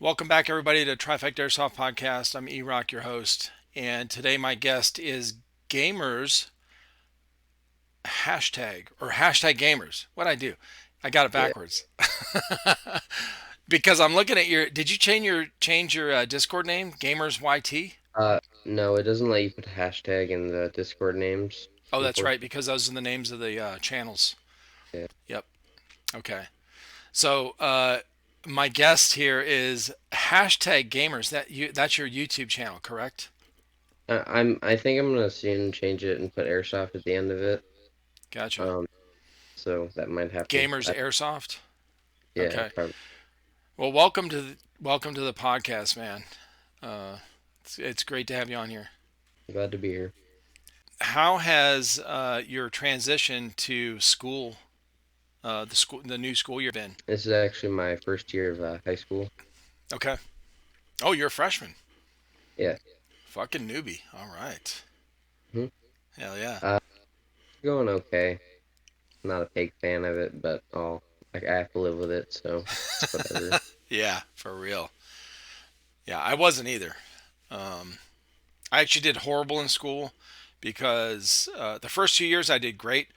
Welcome back, everybody, to TriFecta Airsoft Podcast. I'm E-Rock, your host, and today my guest is Gamers hashtag Gamers. What'd I do? I got it Yeah. backwards because I'm looking at your. Did you change your Discord name, Gamers YT? No, it doesn't let you put hashtag in the Discord names, Oh, that's right, unfortunately. because those are the names of the channels. Yeah. Yep. Okay. So my guest here is hashtag Gamers. That's your YouTube channel, correct? I think I'm gonna soon change it and put Airsoft at the end of it. Gotcha. Um, so that might happen. Gamers Airsoft. Yeah, Okay. probably. Well, welcome to the podcast, man. It's great to have you on here. Glad to be here. How has your transition to school, the new school year been? This is actually my first year of high school. Okay. Oh, you're a freshman. Yeah. Fucking newbie. All right. Hmm. Hell yeah. Uh, Going okay. Not a big fan of it, but I have to live with it, so it's whatever. Yeah, for real. Yeah, I wasn't either. Um, I actually did horrible in school because the first 2 years I did great.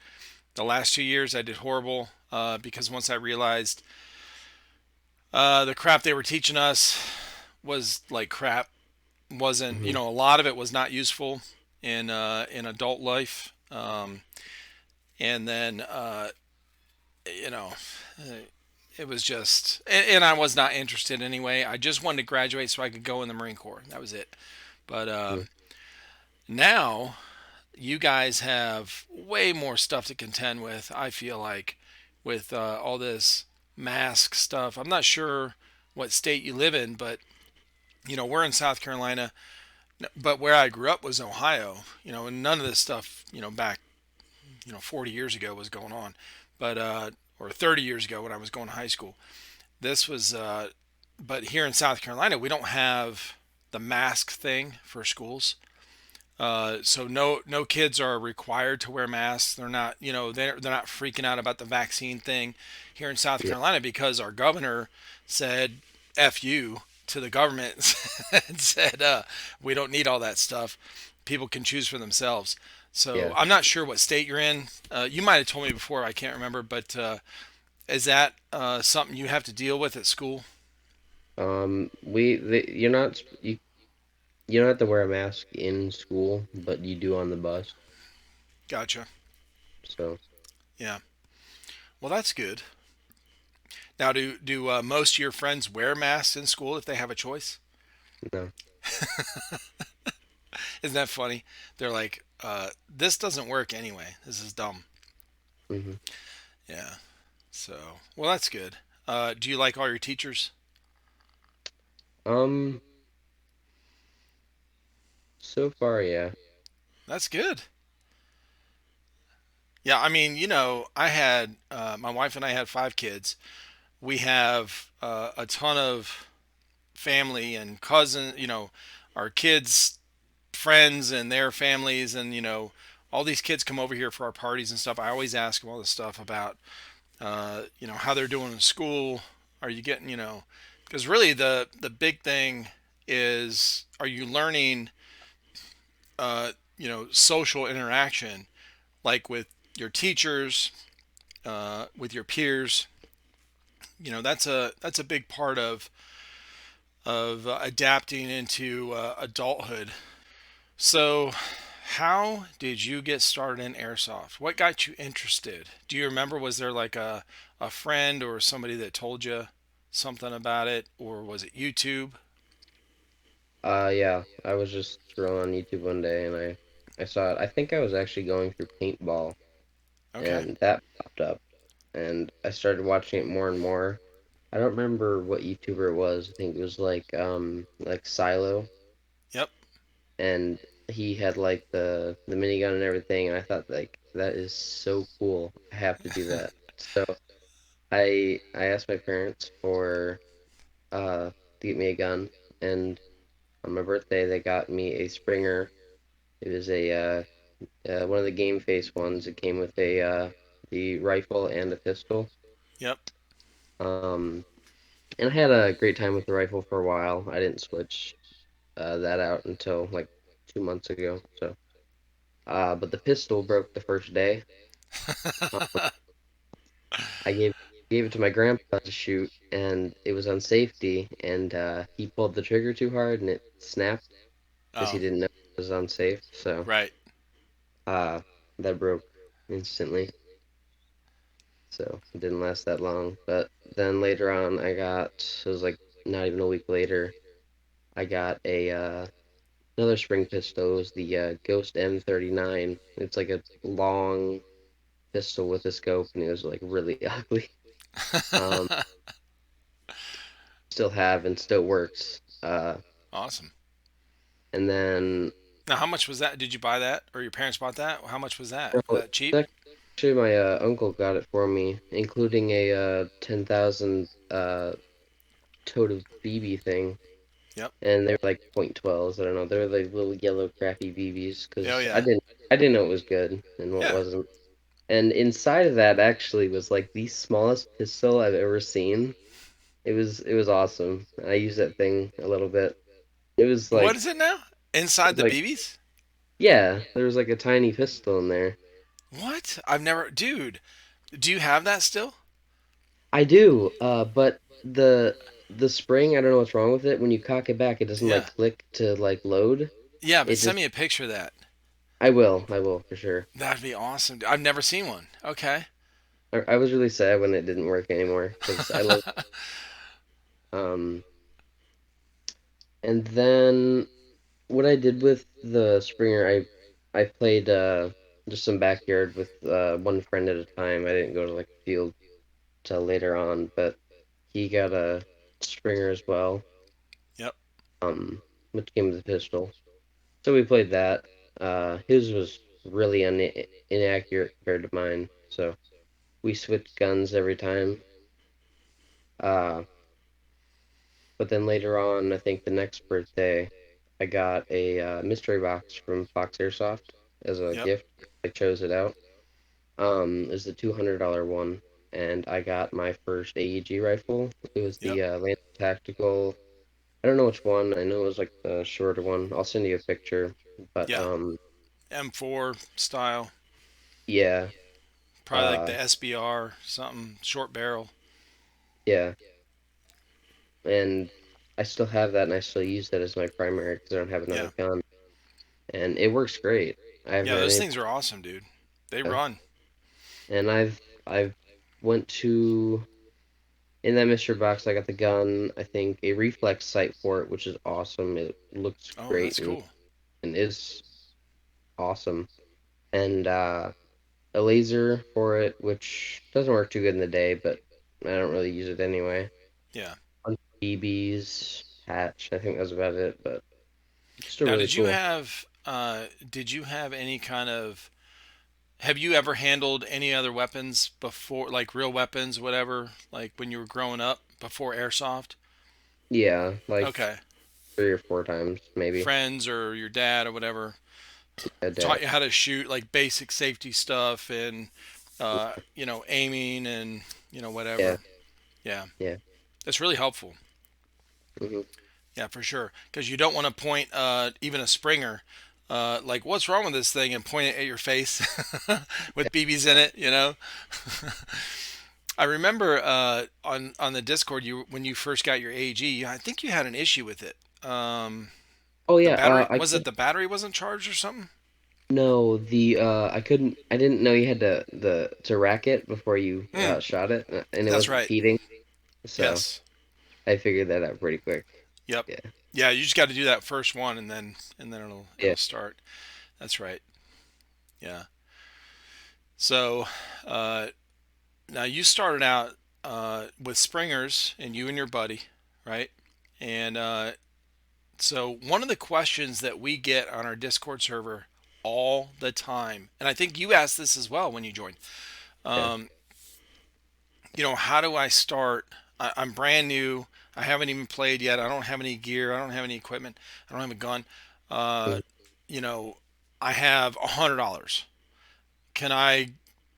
The last 2 years I did horrible because once I realized the crap they were teaching us was like crap. Wasn't Hmm. A lot of it was not useful in adult life. And then you know uh, it was just and I was not interested anyway. I just wanted to graduate so I could go in the Marine Corps. That was it. But now you guys have way more stuff to contend with. I feel like with all this mask stuff. I'm not sure what state you live in, but we're in South Carolina. But where I grew up was Ohio. And none of this stuff, back 40 years ago was going on, but or 30 years ago when I was going to high school. This was, but here in South Carolina, we don't have the mask thing for schools. So no kids are required to wear masks. They're not, they're not freaking out about the vaccine thing here in South Yeah. Carolina because our governor said "f you" to the government and said we don't need all that stuff. People can choose for themselves. So Yeah. I'm not sure what state you're in. You might have told me before. I can't remember. But is that something you have to deal with at school? You're not you don't have to wear a mask in school, but you do on the bus. Gotcha. So Yeah. Well, that's good. Now, do most of your friends wear masks in school if they have a choice? no. Isn't that funny? They're like, this doesn't work anyway. This is dumb. Hmm. Yeah. So, well, that's good. Do you like all your teachers? Um, so far, yeah. That's good. Yeah, I mean, I had my wife and I had 5 kids. We have a ton of family and cousins. Our kids' friends and their families, and all these kids come over here for our parties and stuff. I always ask them all this stuff about how they're doing in school. Are you getting, because really the big thing is, are you learning, social interaction, like with your teachers, with your peers. That's a big part of adapting into adulthood. So, how did you get started in airsoft? What got you interested? Do you remember? Was there like a friend or somebody that told you something about it, or was it YouTube? Yeah. I was just scrolling on YouTube one day and I saw it. I think I was actually going through paintball Okay. and that popped up and I started watching it more and more. I don't remember what YouTuber it was. I think it was like Silo, Yep. and he had like the minigun and everything, and I thought like that is so cool. I have to do that. So I asked my parents for to get me a gun, and on my birthday they got me a Springer. It was a one of the game face ones. It came with a the rifle and a pistol. Yep. Um, And I had a great time with the rifle for a while. I didn't switch that out until like 2 months ago. So, but the pistol broke the first day. Um, I gave it to my grandpa to shoot, and it was on safety, and he pulled the trigger too hard, and it snapped because he Oh, didn't know it was unsafe. So, right. uh, that broke instantly. So it didn't last that long. But then later on, it was like not even a week later, I got a another spring pistol. It was the Ghost M39. It's like a long pistol with a scope, and it was like really ugly. Um, Still have and still works. Awesome. And then Now, how much was that? Did you buy that, or your parents bought that? How much was that? Was oh, that cheap? it's actually my uncle got it for me, including a 10,000 tote of BB thing. Yep. And they're like .12s. I don't know. They're like little yellow crappy BBs Oh because yeah. I didn't know what was good and what Yeah. wasn't. And inside of that actually was like the smallest pistol I've ever seen. It was awesome. I used that thing a little bit. It was What like is it now? Inside it's the like BBs? yeah, there was like a tiny pistol in there. What? I've never. Dude, do you have that still? I do, but the spring, I don't know what's wrong with it. When you cock it back, it doesn't like Yeah. click to like load. Yeah, but It send just me a picture of that. I will for sure. That'd be awesome. I've never seen one. Okay. I was really sad when it didn't work anymore because I love um and then what I did with the Springer, I played just some backyard with one friend at a time. I didn't go to like the field till later on, but he got a Springer as well, Yep. um, which came with a pistol. So we played that. His was really inaccurate compared to mine, so we switched guns every time. Uh, but then later on, I think the next birthday, I got a mystery box from Fox Airsoft as a Yep. gift. I chose it out. Is the $200 one, and I got my first AEG rifle. It was Yep. the Land Tactical. I don't know which one. I know it was like the shorter one. I'll send you a picture. But Yeah. M4 style. yeah, Probably like uh, the SBR, something short barrel. yeah, and I still have that, and I still use that as my primary because I don't have Yeah. another gun, and it works great. I haven't Yeah, had those any. things are awesome, dude. They uh, run. And I've went to in that mystery box. I got the gun. I think a reflex sight for it, which is awesome. It looks Oh, great that's cool. and is awesome. And a laser for it, which doesn't work too good in the day, but I don't really use it anyway. Yeah. On BBs, patch. I think that's about it, but still Now, really cool. did you have any kind of have you ever handled any other weapons before, like real weapons, whatever, like when you were growing up before airsoft? Yeah, like Okay. 3 or 4 times maybe. Friends or your dad or whatever A day. taught you how to shoot, like basic safety stuff and aiming and Yeah, whatever. Yeah. yeah. That's really helpful. Hmm. Yeah, for sure. Because you don't want to point even a Springer, like what's wrong with this thing, and point it at your face with BBs in it. I remember on the Discord, you when you first got your AG, I think you had an issue with it. Oh The yeah, battery I was it could the battery wasn't charged or something? no the I didn't know you had to rack it before you Hmm. shot it, and it That's wasn't right. feeding, so Yes. I figured that out pretty quick. Yep. Yeah, Yeah, you just got to do that first one, and then yeah, it'll start. That's right. Yeah. So uh, now you started out with Springers, and you and your buddy, right? And so one of the questions that we get on our Discord server all the time, and I think you asked this as well when you joined. yeah, Um, how do I start? I'm brand new. I haven't even played yet. I don't have any gear. I don't have any equipment. I don't have a gun. Uh, mhm, you know, I have $100. Can I,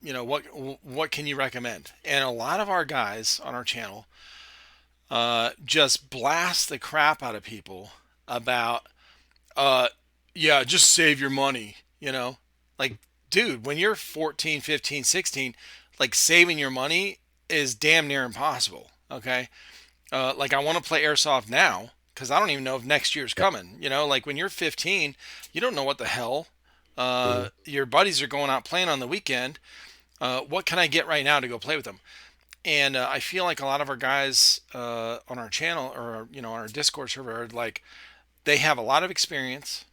what can you recommend? And a lot of our guys on our channel just blast the crap out of people about, uh, yeah, just save your money, like, dude, when you're 14, 15, 16, like, saving your money is damn near impossible. Okay. Like, I want to play airsoft now because I don't even know if next year's Yeah. coming. Like, when you're 15, you don't know what the hell. Hmm. Your buddies are going out playing on the weekend. What can I get right now to go play with them? And I feel like a lot of our guys on our channel, or on our Discord server, are like, they have a lot of experience.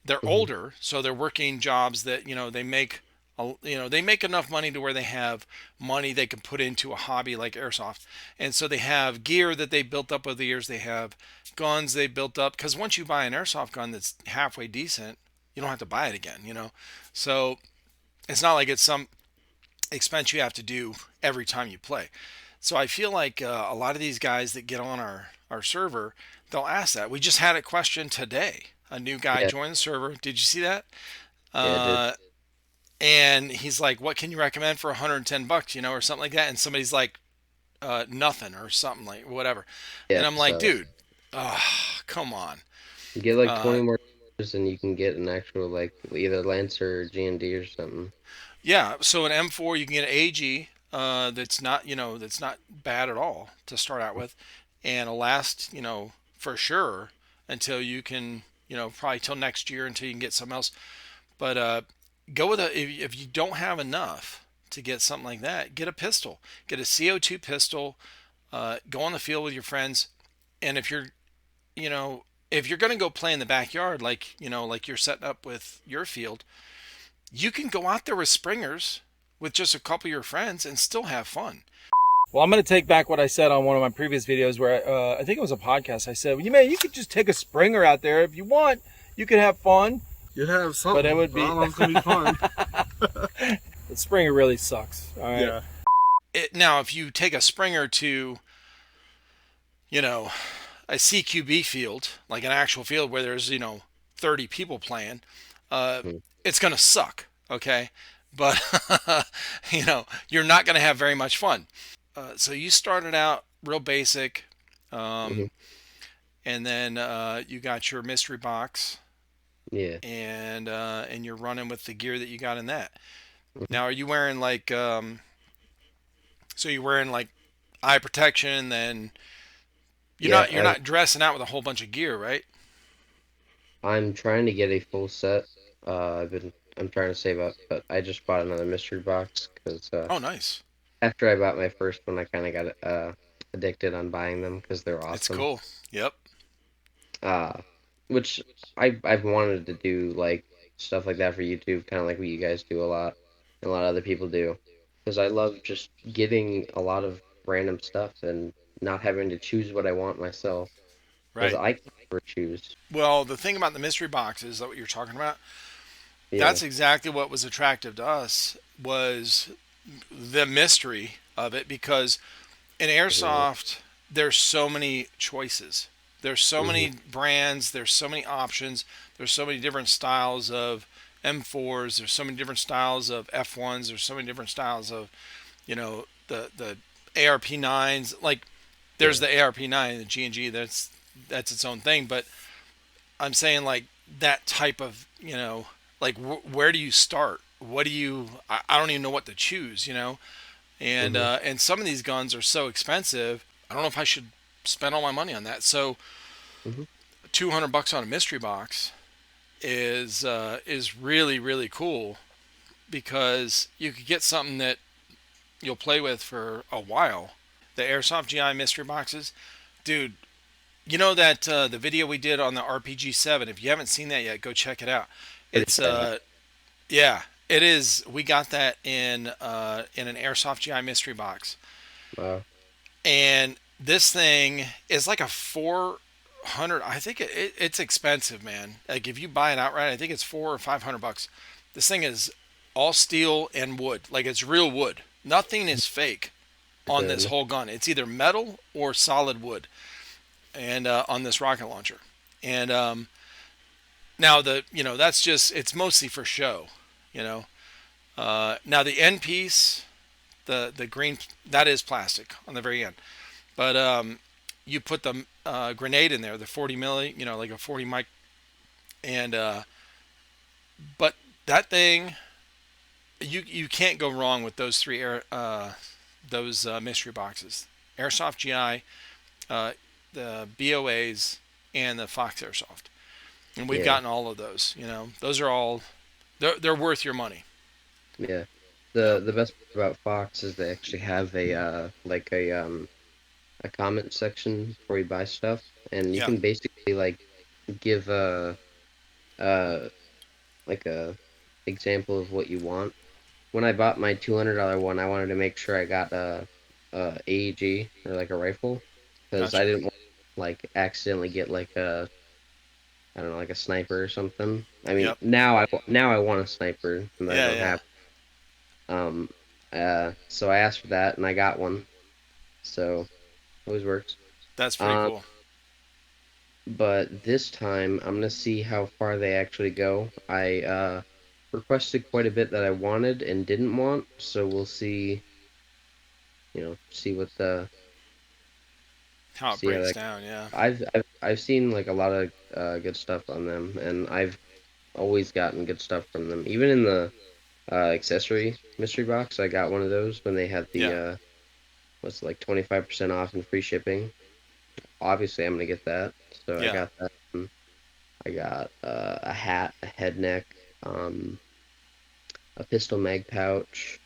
They're Hmm. older, so they're working jobs that they make. They make enough money to where they have money they can put into a hobby like airsoft, and so they have gear that they built up over the years. They have guns they built up, because once you buy an airsoft gun that's halfway decent, you don't have to buy it again. So it's not like it's some expense you have to do every time you play. So I feel like a lot of these guys that get on our server, they'll ask that. We just had a question today. A new guy Yeah. joined the server. Did you see that? Yeah. I did. Uh, and he's like, "What can you recommend for 110 bucks?" Or something like that. And somebody's like, "Nothing," or something, like whatever. Yeah. And I'm like, So "Dude, come on." get like Uh, 20 more years and you can get an actual like either Lancer or G&D or something. yeah. So an M4, you can get an AG. That's not bad at all to start out with, and it'll last, for sure until you can, probably till next year until you can get something else. But go with if you don't have enough to get something like that, get a pistol, get a CO2 pistol. Go on the field with your friends, and you know, if you're going to go play in the backyard, like you're setting up with your field, you can go out there with springers with just a couple of your friends and still have fun. Well, I'm going to take back what I said on one of my previous videos where I think it was a podcast. I said, you could just take a Springer out there if you want. You could have fun, You'd have but it something. would I be. don't know if it's gonna be fun. The Springer really sucks. All right. Yeah. Now, if you take a Springer to, you know, a CQB field, like an actual field where there's, 30 people playing, uh, Mhm. it's going to suck. Okay. But, you're not going to have very much fun. So you started out real basic, Mhm. um, and then you got your mystery box, Yeah. and you're running with the gear that you got in that. Mhm. Now, are you wearing like, so you're wearing like eye protection? Then you're Yeah. not you're not dressing out with a whole bunch of gear, right? I'm trying to get a full set. I'm trying to save up, but I just bought another mystery box because Oh, nice. after I bought my first one, I kind of got addicted on buying them because they're It's awesome. cool. Yep. Uh, which I've wanted to do like stuff like that for YouTube, kind of like what you guys do a lot, and a lot of other people do, because I love just getting a lot of random stuff and not having to choose what I want myself, because Right. I can never choose. Well, the thing about the mystery box is that what you're talking about. Yeah. That's exactly what was attractive to us, was the mystery of it, because in Hmm. airsoft there's so many choices. There's so Hmm. many brands, there's so many options, there's so many different styles of M4s, there's so many different styles of F1s, there's so many different styles of, the ARP9s. Like, there's Yeah. the ARP9, the G&G, that's its own thing. But I'm saying, like, that type of, like, where do you start? What do you? I don't even know what to choose. And Hmm. and some of these guns are so expensive. I don't know if I should spend all my money on that. So Hmm. $200 on a mystery box is really, really cool, because you could get something that you'll play with for a while. The Airsoft GI mystery boxes, dude. You know that the video we did on the RPG 7. If you haven't seen that yet, go check it out. Pretty It's sure I have. yeah, it is. We got that in an Airsoft GI mystery box, Wow. and this thing is like a 400. I think it's expensive, man. Like, if you buy it outright, I think it's 400 or 500 bucks. This thing is all steel and wood. Like, it's real wood. Nothing is fake on this Good. whole gun. It's either metal or solid wood, and on this rocket launcher. And now, that's just, it's mostly for show. You know. Now the end piece, the green, that is plastic on the very end. But you put the grenade in there, the 40 milli, like a 40 mic, and but that thing, you can't go wrong with those those mystery boxes, Airsoft GI, uh, the BOAs, and the Fox Airsoft, and we've Yeah, gotten all of those. Those are all they're worth your money. yeah. Yeah, The best part about Fox is they actually have a like a comment section before you buy stuff, and you yeah, can basically like give uh like a example of what you want. When I bought my $200 one, I wanted to make sure I got a AEG or like a rifle because I gotcha. didn't want to like accidentally get like a I don't know like a sniper or something. I mean Yep. now I want a sniper and I Yeah, don't yeah. have um so I asked for that and I got one. So always works. That's pretty Um cool. but this time I'm gonna see how far they actually go. I requested quite a bit that I wanted and didn't want, so we'll see, see what the How it see how breaks that. down. Yeah, I've seen like a lot of good stuff on them, and I've always gotten good stuff from them. Even in the accessory mystery box, I got one of those when they had the yeah, what's it, like 25% off and free shipping. Obviously, I'm gonna get that, so I yeah. got that. I got a hat, a head neck, a pistol mag pouch,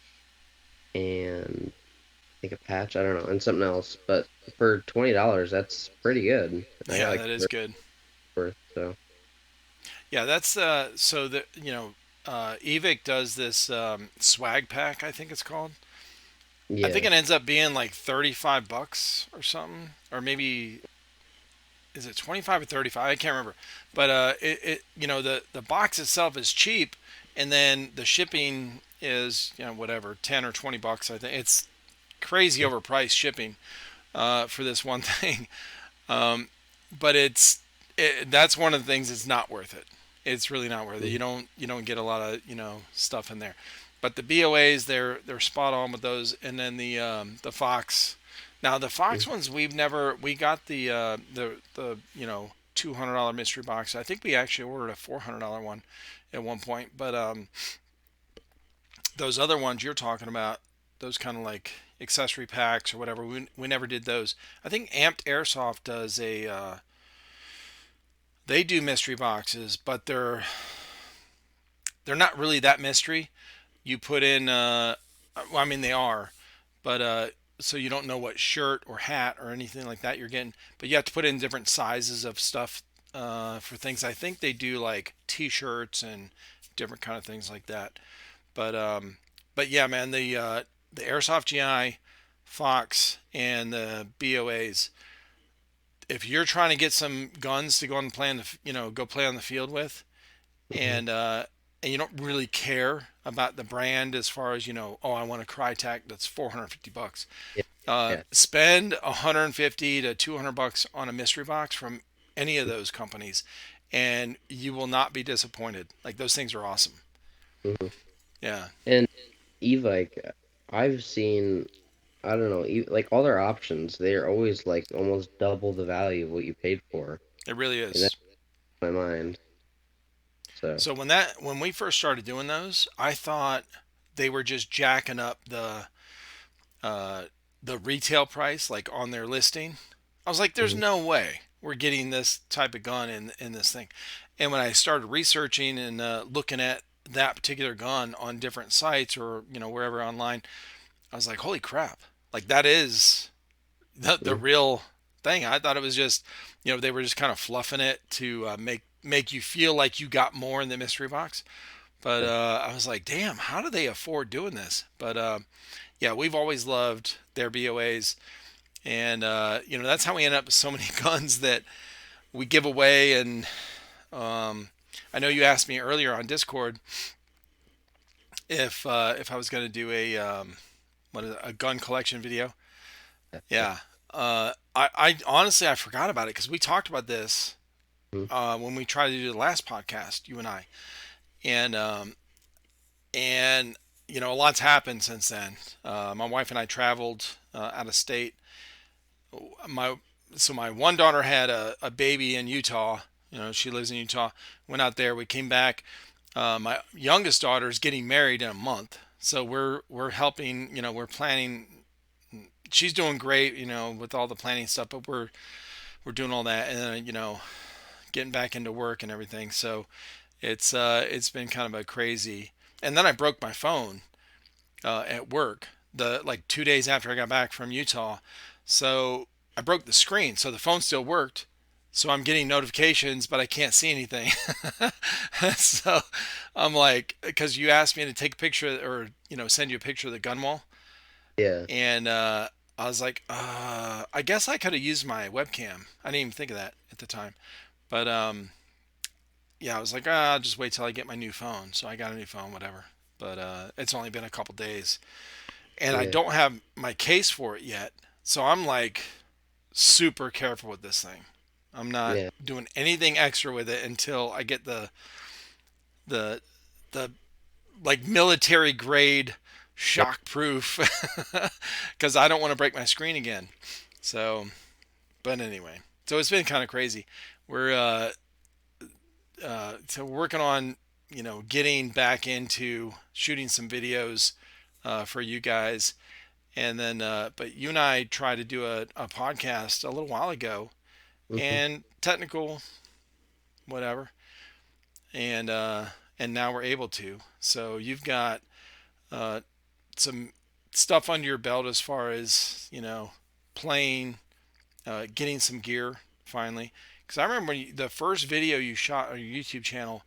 and I think a patch. I don't know, and something else. But for $20, that's pretty good. I got Yeah, like that is good. worth. So Yeah, that's so that Evic does this swag pack. I think it's called. I think yeah. it ends up being like $35 or something, or maybe is it 25 or 35? I can't remember. But the box itself is cheap, and then the shipping is whatever, 10 or $20. I think it's crazy overpriced shipping for this one thing. Um, but that's one of the things that's not worth it. It's really not worth it. Mhm. You don't get a lot of stuff in there. But the BOAs, they're spot on with those, and then the Fox. Now the Fox ones we got the $200 mystery box. I think we actually ordered a $400 one at one point. But those other ones you're talking about, those kind of like accessory packs or whatever, we never did those. I think Amped Airsoft does a they do mystery boxes, but they're not really that mystery. You put in well, I mean they are, but so you don't know what shirt or hat or anything like that you're getting, but you have to put in different sizes of stuff for things. I think they do like t-shirts and different kind of things like that. But but yeah, man, the Airsoft GI, Fox, and the BOAs. If you're trying to get some guns to go and play on go play on the field with, Mhm. and you don't really care about the brand as far as oh, I want a Crytek that's $450. Yeah, yeah. Spend 150 to $200 on a mystery box from any of those companies, and you will not be disappointed. Like those things are awesome. Mhm. Yeah, And e-bike, I've seen, I don't know, like all their options, they're always like almost double the value of what you paid for, it really and that's is. my mind. So, So when we first started doing those, I thought they were just jacking up uh, the retail price like on their listing. I was like, there's mhm, no way we're getting this type of gun in this thing. And when I started researching and looking at that particular gun on different sites or wherever online, I was like, holy crap! Like that is the mhm, real thing. I thought it was just they were just kind of fluffing it to make you feel like you got more in the mystery box. But yeah, I was like, damn, how do they afford doing this? But yeah, we've always loved their BOAs, and that's how we end up with so many guns that we give away. And I know you asked me earlier on Discord if I was going to do a gun collection video. yeah. Yeah, I honestly I forgot about it because we talked about this Mhm, when we tried to do the last podcast, you and I, and and a lot's happened since then. My wife and I traveled out of state. My so my one daughter had a baby in Utah. You know, she lives in Utah. Went out there. We came back. My youngest daughter is getting married in a month, so we're helping. You know, we're planning. She's doing great. You know, with all the planning stuff, but we're doing all that, and you know, getting back into work and everything. So it's been kind of a crazy. And then I broke my phone at work the like 2 days after I got back from Utah. So I broke the screen, so the phone still worked. So I'm getting notifications, but I can't see anything. So I'm like, because you asked me to take a picture or send you a picture of the gun wall, Yeah. and I was like, I guess I could have used my webcam. I didn't even think of that at the time, but yeah, I was like, I'll just wait till I get my new phone. So I got a new phone, whatever. But it's only been a couple days, and I Yeah. don't have my case for it yet. So I'm like super careful with this thing. I'm not Yeah. doing anything extra with it until I get the the like military grade Yep. shock proof because I don't want to break my screen again. So, but anyway, so it's been kind of crazy. We're so we're working on getting back into shooting some videos for you guys, and then but you and I tried to do a podcast a little while ago, Hmm. and technical whatever, and and now we're able to. So you've got uh, some stuff under your belt as far as playing, getting some gear finally. Because I remember when the first video you shot on your YouTube channel,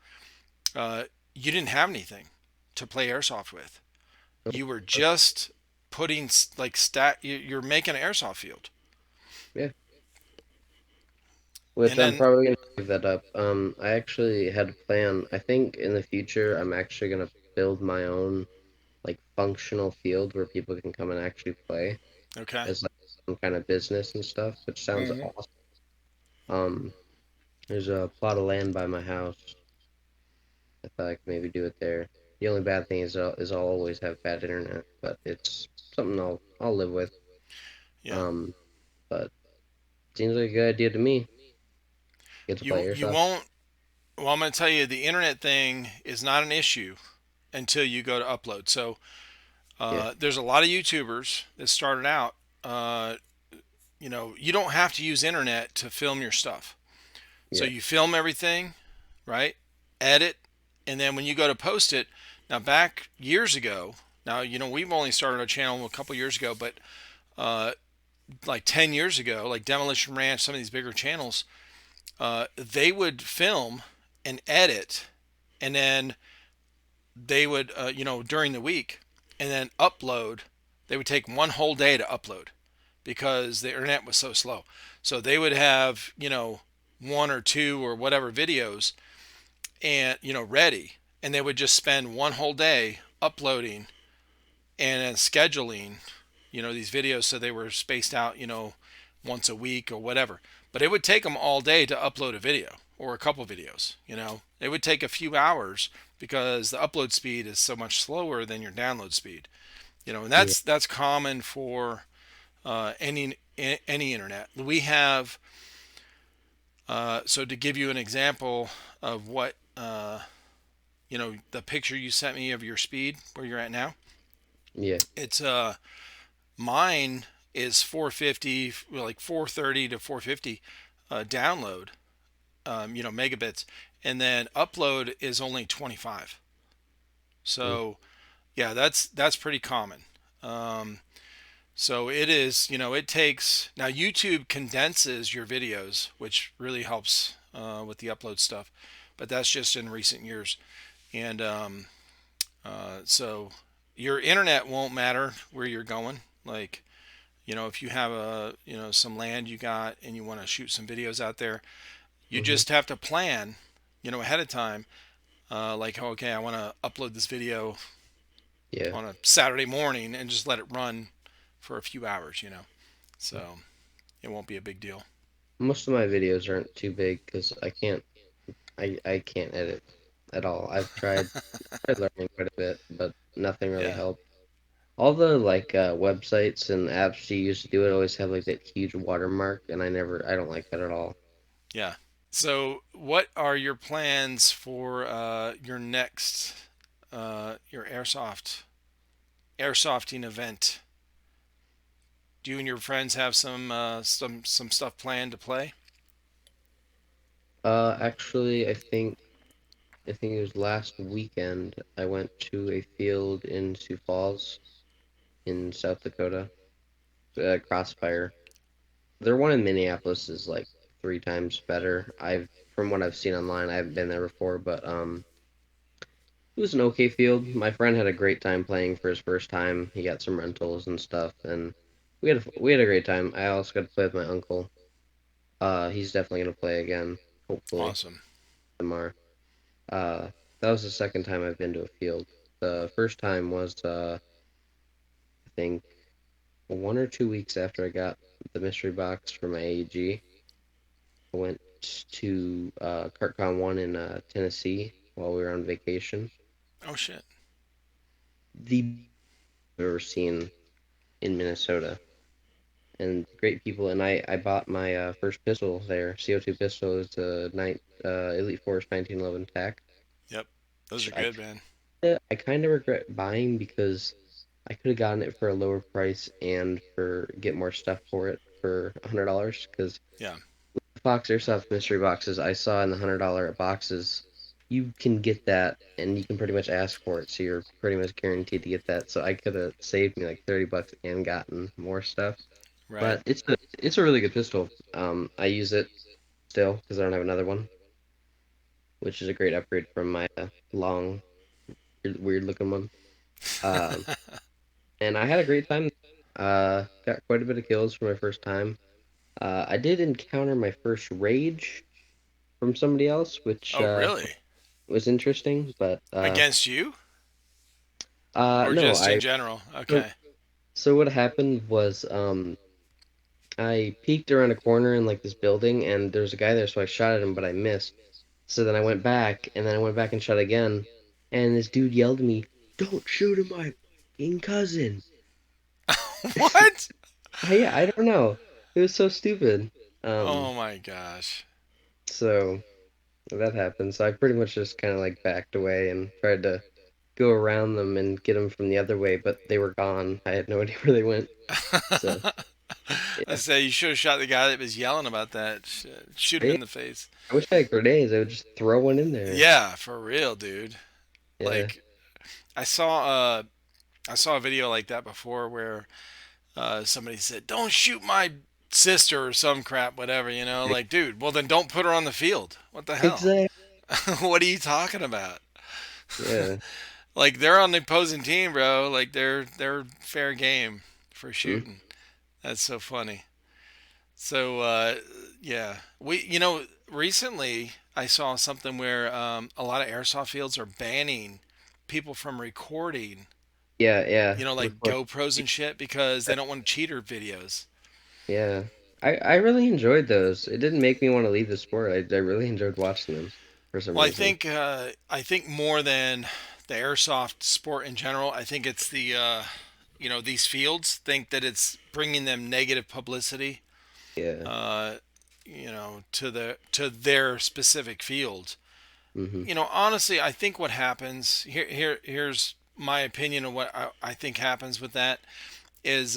uh, you didn't have anything to play airsoft with. You were just putting like You're making an airsoft field, Yeah. and Which I'm then probably gonna give that up. I actually had a plan. I think in the future I'm actually gonna build my own like functional field where people can come and actually play okay. as like some kind of business and stuff, which sounds Hmm. awesome. Um, there's a plot of land by my house. I thought I could maybe do it there. The only bad thing is I'll always have bad internet, but it's something I'll live with. Yeah. Um, but seems like a good idea to me. Get to play You airsoft. won't. Well, I'm going to tell you the internet thing is not an issue until you go to upload. So Yeah, there's a lot of YouTubers that started out. You don't have to use internet to film your stuff. So yeah, you film everything, right? Edit, and then when you go to post it, now back years ago, now we've only started our channel a couple years ago, but uh, like 10 years ago, like Demolition Ranch, some of these bigger channels, they would film and edit, and then they would, during the week, and then upload. They would take one whole day to upload because the internet was so slow. So they would have, one or two or whatever videos and, ready. And they would just spend one whole day uploading and then scheduling, these videos so they were spaced out, once a week or whatever. But it would take them all day to upload a video or a couple videos. It would take a few hours because the upload speed is so much slower than your download speed. And yeah, that's common for any internet. We have so to give you an example of what the picture you sent me of your speed where you're at now. yeah, It's mine is 450, like 430 to 450 download, megabits, and then upload is only 25. mm, So yeah, that's pretty common. Um, so it is, it takes now YouTube condenses your videos, which really helps with the upload stuff, but that's just in recent years. And so your internet won't matter where you're going. Like, if you have some land you got and you want to shoot some videos out there, you hmm, just have to plan, ahead of time. Like, okay, I want to upload this video yeah. on a Saturday morning and just let it run for a few hours. So it won't be a big deal. Most of my videos aren't too big because I can't edit at all. I've tried learning quite a bit, but nothing really Yeah. helped. all the like websites and apps you use to do it always have like that huge watermark, and I don't like that at all. Yeah. So, what are your plans for your next your airsofting event? Do you and your friends have some stuff planned to play? Actually, I think it was last weekend I went to a field in Sioux Falls in South Dakota, Crossfire. Their one in Minneapolis is like three times better. From what I've seen online, I haven't been there before, but it was an okay field. My friend had a great time playing for his first time. He got some rentals and stuff, and we had a great time. I also got to play with my uncle. He's definitely gonna play again, hopefully Awesome. tomorrow. Uh, that was the second time I've been to a field. The first time was I think 1 or 2 weeks after I got the mystery box for my AEG. I went to CartCon 1 in Tennessee while we were on vacation. Oh shit. The I've ever seen in Minnesota, and great people. And I bought my first pistol there. CO2 pistol is a Elite Force 1911 TAC, Yep. Those which are good, man. I kind of regret buying because I could have gotten it for a lower price and for get more stuff for it for $100 because Yeah. Fox Airsoft mystery boxes I saw in the $100 boxes, you can get that and you can pretty much ask for it, so you're pretty much guaranteed to get that. So I could have saved me like $30 and gotten more stuff. Right. But it's a really good pistol. I use it still because I don't have another one, which is a great upgrade from my long, weird looking one. Um, and I had a great time. Got quite a bit of kills for my first time. I did encounter my first rage from somebody else, which Oh, really? was interesting. But Against you or no, just in I general? so, Okay. so what happened was I peeked around a corner in like this building, and there was a guy there, so I shot at him, but I missed. So then I went back, and then I went back and shot again, and this dude yelled at me, "Don't shoot at my fucking cousin." What? Yeah, I don't know. It was so stupid. Oh my gosh. So that happened. So I pretty much just kind of like backed away and tried to go around them and get them from the other way, but they were gone. I had no idea where they went. So I yeah, say you should have shot the guy that was yelling about that. Shoot him yeah. in the face. I wish I had grenades. I would just throw one in there. Yeah, for real, dude. Yeah, Like I saw I saw a video like that before where somebody said, "Don't shoot my sister" or some crap, whatever. Like, dude. Well, then don't put her on the field. What the hell? exactly. What are you talking about? Yeah. Like they're on the opposing team, bro. Like they're fair game for Mm. shooting. That's so funny. So yeah, we recently I saw something where a lot of airsoft fields are banning people from recording. Yeah, yeah. Like Record. GoPros and shit because they don't want cheater videos. Yeah. I really enjoyed those. It didn't make me want to leave the sport. I really enjoyed watching them for some Well, reason. I think more than the airsoft sport in general, I think it's the these fields think that it's bringing them negative publicity Yeah. uh, to their specific field. Hmm. Honestly, I think what happens here's my opinion of what I think happens with that is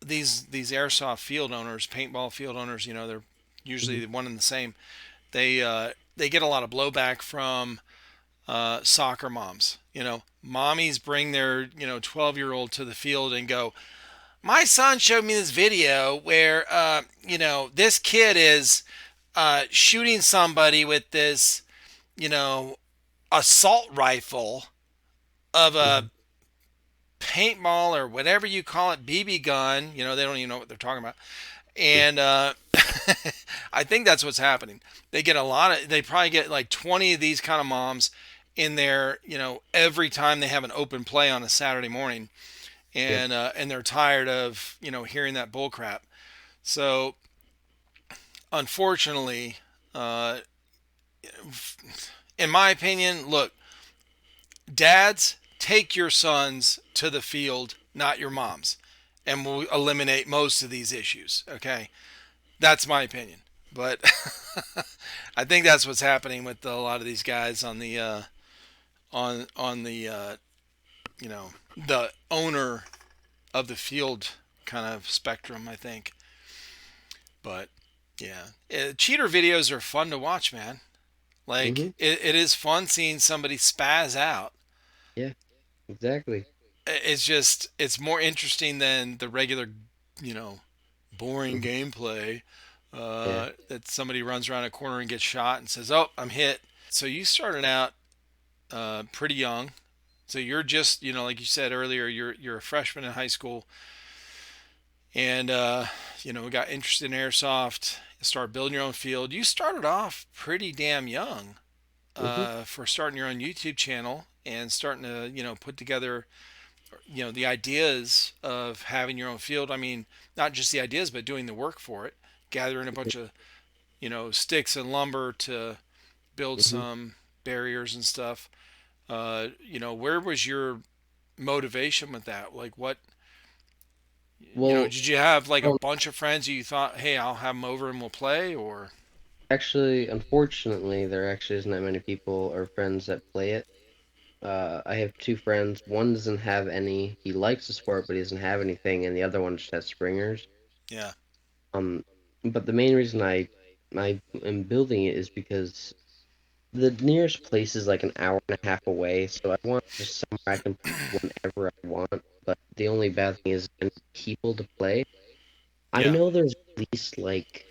these airsoft field owners, paintball field owners, they're Hmm. usually one and the same. They get a lot of blowback from soccer moms. Mommies bring their 12-year-old to the field and go, my son showed me this video where this kid is shooting somebody with this you know assault rifle of a Hmm. paintball or whatever you call it, BB gun. They don't even know what they're talking about. And I think that's what's happening. They probably get like 20 of these kind of moms in there, every time they have an open play on a Saturday morning, Yeah. and they're tired of hearing that bull crap. So unfortunately, uh, in my opinion, look, dads, take your sons to the field not your mom's, and we'll eliminate most of these issues. Okay, that's my opinion, but I think that's what's happening with a lot of these guys on the on the you know the owner of the field kind of spectrum. I think, but yeah, cheater videos are fun to watch, man. Hmm. Like it is fun seeing somebody spaz out. Yeah, exactly. It's just it's more interesting than the regular, you know, boring Hmm. gameplay. Yeah. That somebody runs around a corner and gets shot and says, "Oh, I'm hit." So you started out pretty young. So you're just, like you said earlier, you're a freshman in high school, and we got interested in airsoft. Started building your own field. You started off pretty damn young Hmm. for starting your own YouTube channel and starting to, put together, the ideas of having your own field. I mean, not just the ideas, but doing the work for it, gathering a bunch of, sticks and lumber to build Hmm. some barriers and stuff. Where was your motivation with that? Like, what, Well, did you have like a um, bunch of friends you thought, hey, I'll have them over and we'll play, or? actually, unfortunately, there actually isn't that many people or friends that play it. I have two friends. One doesn't have any. He likes the sport, but he doesn't have anything, and the other one just has springers. Yeah, Um, but the main reason I am building it is because the nearest place is like an hour and a half away, so I want just somewhere I can play whenever I want. But the only bad thing is getting people to play. I yeah, know there's at least like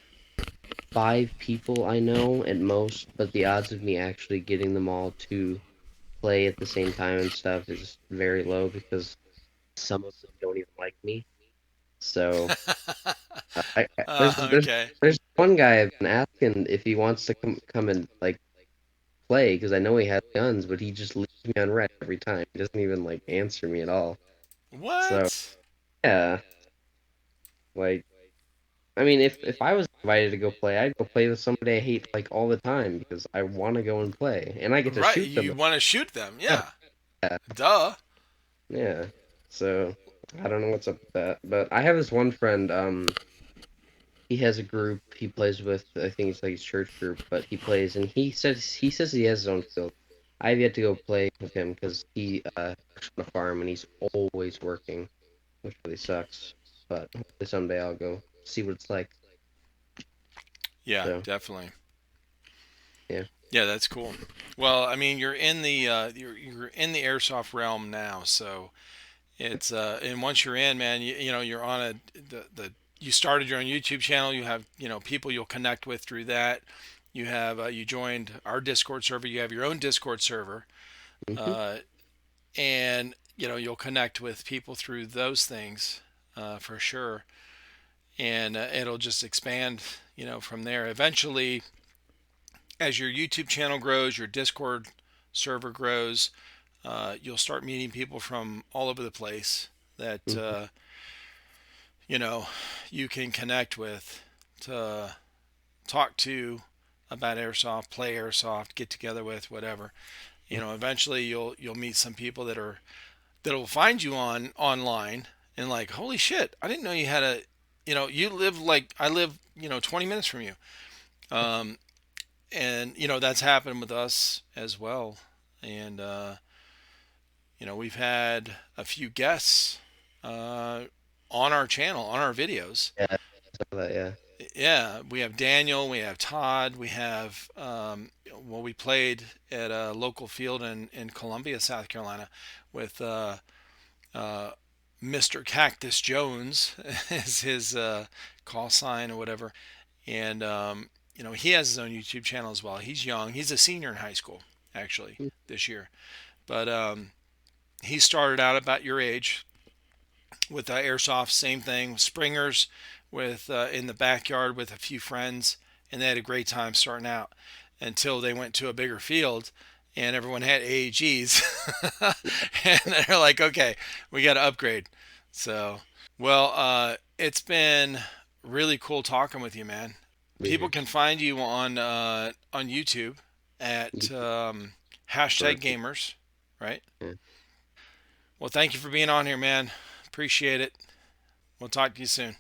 5 people I know at most, but the odds of me actually getting them all to play at the same time and stuff is very low because some of them don't even like me. So okay. there's one guy I've been asking if he wants to come and like play because I know he has guns, but he just leaves me on red every time. He doesn't even like answer me at all. So What? yeah, like I mean, if I was invited to go play, I'd go play with somebody I hate like all the time because I want to go and play, and I get to Right, shoot them. you want to shoot them? Yeah, Yeah, duh. yeah. So I don't know what's up with that, but I have this one friend. He has a group he plays with. I think it's like his church group, but he plays, and he says he has his own field. I have yet to go play with him because he works on a farm and he's always working, which really sucks. But hopefully someday I'll go see what it's like. Yeah, So definitely. yeah. Yeah, that's cool. Well, I mean, you're in the airsoft realm now, so it's and once you're in, man, you're on the you started your own YouTube channel. You have people you'll connect with through that. You have you joined our Discord server. You have your own Discord server, Hmm. uh, and you'll connect with people through those things for sure, and it'll just expand from there. Eventually, as your YouTube channel grows, your Discord server grows, you'll start meeting people from all over the place that Hmm. you know you can connect with to talk to about airsoft, play airsoft, get together with, whatever. Eventually you'll meet some people that'll find you online and like, holy shit, I didn't know you had a, you live like I live, 20 minutes from you. Um, and that's happened with us as well. And we've had a few guests uh, on our channel, on our videos. Yeah, I saw that. Yeah. Yeah, we have Daniel, we have Todd, we have well, we played at a local field in Columbia, South Carolina, with uh, Mr. Cactus Jones is his call sign or whatever, and he has his own YouTube channel as well. He's young, he's a senior in high school actually this year, but he started out about your age with airsoft, same thing, springers with in the backyard with a few friends, and they had a great time starting out until they went to a bigger field and everyone had AAGs, and they're like, okay, we got to upgrade. So, well, it's been really cool talking with you, man. Be People here. can find you on YouTube at hashtag Correct. gamers, right? Yeah. Well, thank you for being on here, man. Appreciate it. We'll talk to you soon.